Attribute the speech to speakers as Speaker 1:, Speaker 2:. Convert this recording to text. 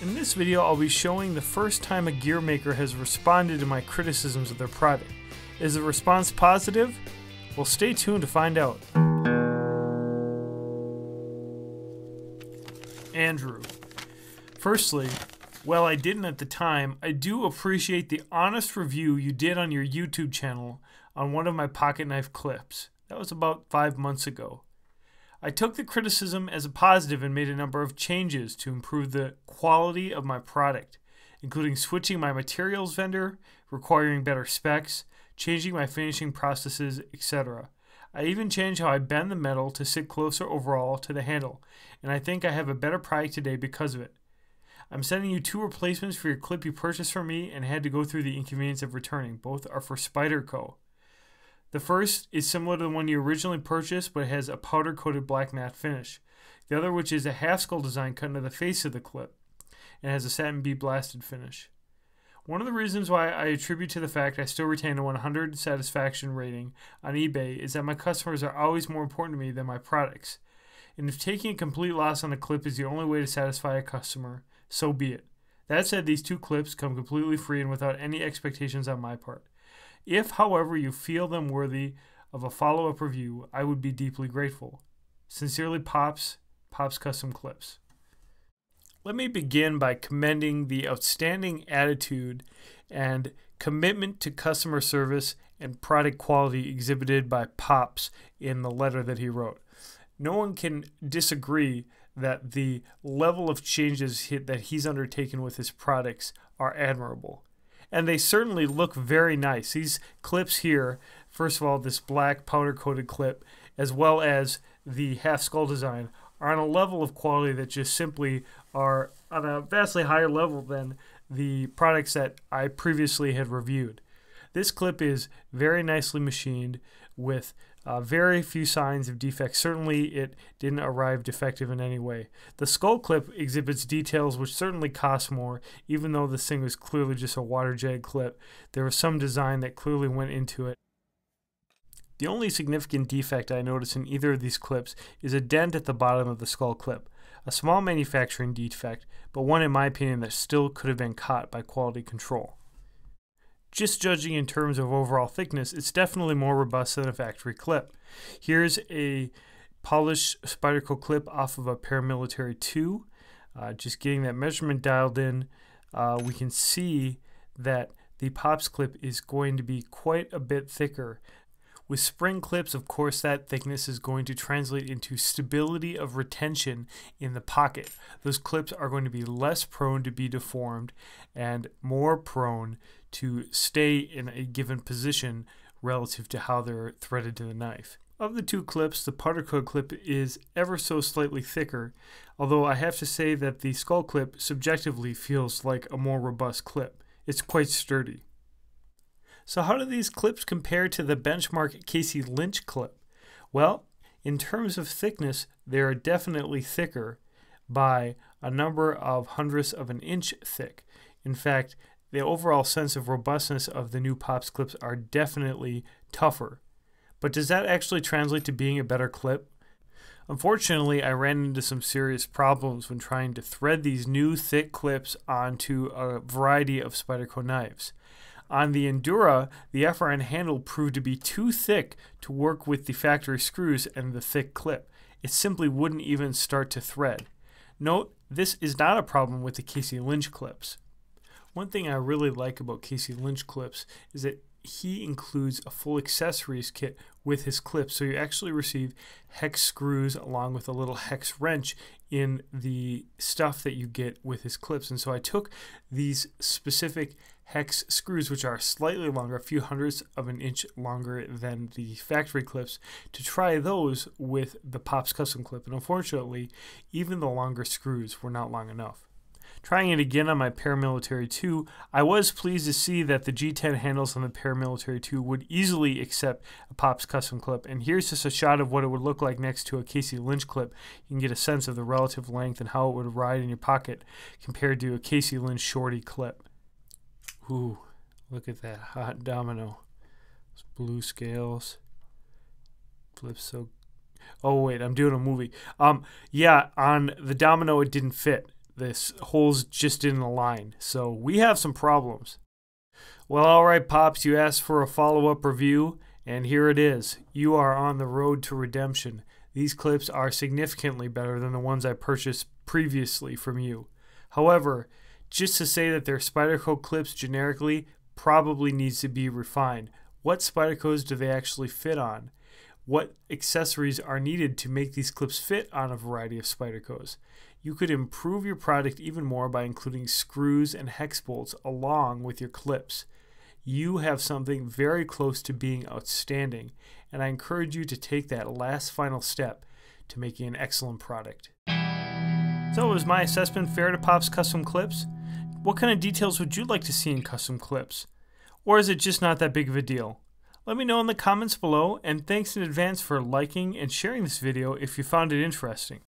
Speaker 1: In this video, I'll be showing the first time a gear maker has responded to my criticisms of their product. Is the response positive? Well, stay tuned to find out. Andrew. Firstly, while I didn't at the time, I do appreciate the honest review you did on your YouTube channel on one of my pocket knife clips. That was about 5 months ago. I took the criticism as a positive and made a number of changes to improve the quality of my product, including switching my materials vendor, requiring better specs, changing my finishing processes, etc. I even changed how I bend the metal to sit closer overall to the handle, and I think I have a better product today because of it. I'm sending you 2 replacements for your clip you purchased from me and had to go through the inconvenience of returning. Both are for Spyderco. The first is similar to the one you originally purchased, but has a powder-coated black matte finish. The other, which is a half-skull design cut into the face of the clip, and has a satin bead blasted finish. One of the reasons why I attribute to the fact I still retain a 100 satisfaction rating on eBay is that my customers are always more important to me than my products. And if taking a complete loss on a clip is the only way to satisfy a customer, so be it. That said, these 2 clips come completely free and without any expectations on my part. If, however, you feel them worthy of a follow-up review, I would be deeply grateful. Sincerely, Pops Custom Clips. Let me begin by commending the outstanding attitude and commitment to customer service and product quality exhibited by Pops in the letter that he wrote. No one can disagree that the level of changes that he's undertaken with his products are admirable. And they certainly look very nice. These clips here, first of all, this black powder-coated clip, as well as the half-skull design, are on a level of quality that just simply are on a vastly higher level than the products that I previously had reviewed. This clip is very nicely machined with very few signs of defects. Certainly it didn't arrive defective in any way. The skull clip exhibits details which certainly cost more, even though this thing was clearly just a water jet clip. There was some design that clearly went into it. The only significant defect I notice in either of these clips is a dent at the bottom of the skull clip. A small manufacturing defect, but one in my opinion that still could have been caught by quality control. Just judging in terms of overall thickness, it's definitely more robust than a factory clip. Here's a polished Spyderco clip off of a Paramilitary 2. Just getting that measurement dialed in, we can see that the Pops clip is going to be quite a bit thicker. With spring clips, of course, that thickness is going to translate into stability of retention in the pocket. Those clips are going to be less prone to be deformed and more prone to stay in a given position relative to how they're threaded to the knife. Of the 2 clips, the powder-coated clip is ever so slightly thicker, although I have to say that the skull clip subjectively feels like a more robust clip. It's quite sturdy. So how do these clips compare to the benchmark Casey Lynch clip? Well, in terms of thickness, they are definitely thicker by a number of hundredths of an inch thick. In fact, the overall sense of robustness of the new Pops clips are definitely tougher. But does that actually translate to being a better clip? Unfortunately, I ran into some serious problems when trying to thread these new thick clips onto a variety of Spyderco knives. On the Endura, the FRN handle proved to be too thick to work with the factory screws and the thick clip. It simply wouldn't even start to thread. Note, this is not a problem with the Casey Lynch clips. One thing I really like about Casey Lynch clips is that he includes a full accessories kit with his clips, so you actually receive hex screws along with a little hex wrench in the stuff that you get with his clips. And so I took these specific hex screws, which are slightly longer, a few hundredths of an inch longer than the factory clips, to try those with the Pops custom clip. And unfortunately, even the longer screws were not long enough. Trying it again on my Paramilitary 2, I was pleased to see that the G10 handles on the Paramilitary 2 would easily accept a Pops custom clip. And here's just a shot of what it would look like next to a Casey Lynch clip. You can get a sense of the relative length and how it would ride in your pocket compared to a Casey Lynch shorty clip. Ooh, look at that hot domino. Those blue scales. Flips so... Oh wait, I'm doing a movie. Yeah, on the domino it didn't fit. this holes just didn't align. So we have some problems. Well, alright Pops, you asked for a follow-up review, and here it is. You are on the road to redemption. These clips are significantly better than the ones I purchased previously from you. However, just to say that they're Spyderco clips generically probably needs to be refined. What Spydercos do they actually fit on? What accessories are needed to make these clips fit on a variety of Spydercos? You could improve your product even more by including screws and hex bolts along with your clips. You have something very close to being outstanding, and I encourage you to take that last final step to making an excellent product. So is my assessment fair to Pop's custom clips? What kind of details would you like to see in custom clips? Or is it just not that big of a deal? Let me know in the comments below, and thanks in advance for liking and sharing this video if you found it interesting.